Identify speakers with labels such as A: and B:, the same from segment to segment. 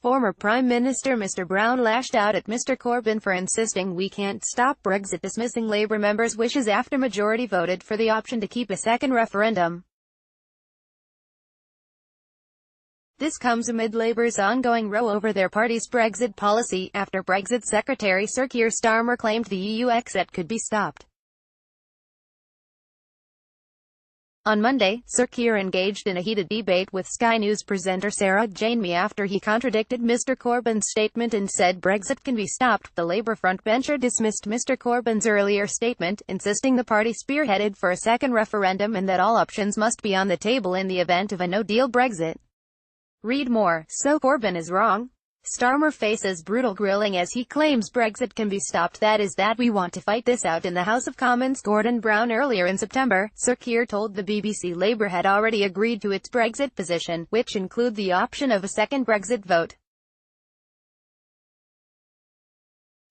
A: Former Prime Minister Mr Brown lashed out at Mr Corbyn for insisting we can't stop Brexit, dismissing Labour members' wishes after majority voted for the option to keep a second referendum. This comes amid Labour's ongoing row over their party's Brexit policy, after Brexit Secretary Sir Keir Starmer claimed the EU exit could be stopped. On Monday, Sir Keir engaged in a heated debate with Sky News presenter Sarah-Jane Mee after he contradicted Mr Corbyn's statement and said Brexit can be stopped. The Labour frontbencher dismissed Mr Corbyn's earlier statement, insisting the party spearheaded for a second referendum and that all options must be on the table in the event of a no-deal Brexit. Read more. So Corbyn is wrong? Starmer faces brutal grilling as he claims Brexit can be stopped. That is that we want to fight this out in the House of Commons. Gordon Brown. Earlier in September, Sir Keir told the BBC Labour had already agreed to its Brexit position, which include the option of a second Brexit vote.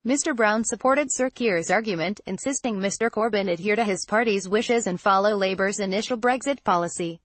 A: Mr Brown supported Sir Keir's argument, insisting Mr Corbyn adhere to his party's wishes and follow Labour's initial Brexit policy.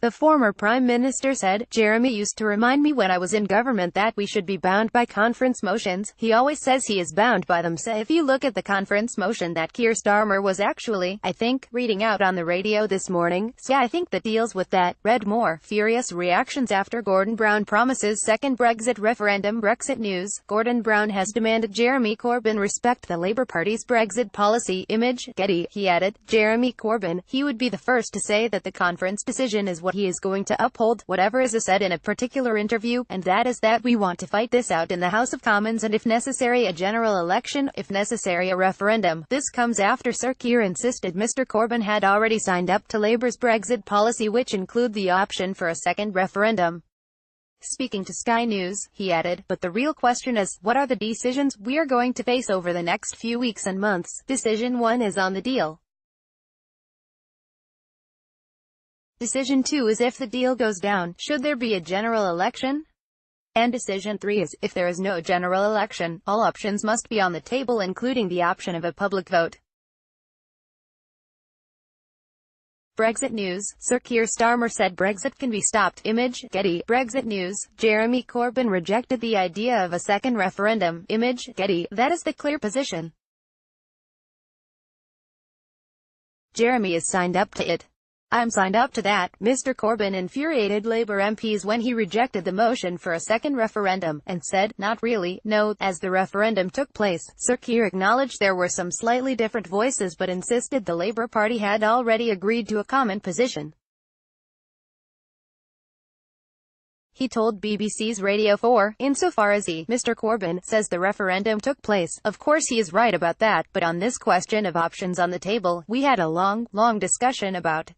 A: The former Prime Minister said, "Jeremy used to remind me when I was in government that we should be bound by conference motions. He always says he is bound by them. So if you look at the conference motion that Keir Starmer was actually, I think, reading out on the radio this morning, so I think that deals with that." Read more. Furious reactions after Gordon Brown promises second Brexit referendum. Brexit news. Gordon Brown has demanded Jeremy Corbyn respect the Labour Party's Brexit policy. Image, Getty. He added, Jeremy Corbyn, he would be the first to say that the conference decision is what he is going to uphold, whatever is said in a particular interview, and that is that we want to fight this out in the House of Commons and if necessary a general election, if necessary a referendum. This comes after Sir Keir insisted Mr Corbyn had already signed up to Labour's Brexit policy, which include the option for a second referendum. Speaking to Sky News, he added, "But the real question is, what are the decisions we are going to face over the next few weeks and months? Decision 1 is on the deal. Decision 2 is if the deal goes down, should there be a general election? And Decision 3 is, if there is no general election, all options must be on the table including the option of a public vote." Brexit news. Sir Keir Starmer said Brexit can be stopped. Image, Getty. Brexit news. Jeremy Corbyn rejected the idea of a second referendum. Image, Getty. That is the clear position. Jeremy is signed up to it. I'm signed up to that. Mr Corbyn infuriated Labour MPs when he rejected the motion for a second referendum, and said, "Not really, no." As the referendum took place, Sir Keir acknowledged there were some slightly different voices but insisted the Labour Party had already agreed to a common position. He told BBC's Radio 4, "Insofar as Mr Corbyn, says the referendum took place, of course he is right about that, but on this question of options on the table, we had a long discussion about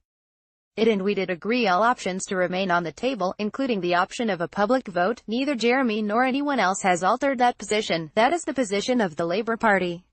A: it and we did agree all options to remain on the table, including the option of a public vote." Neither Jeremy nor anyone else has altered that position. That is the position of the Labour Party.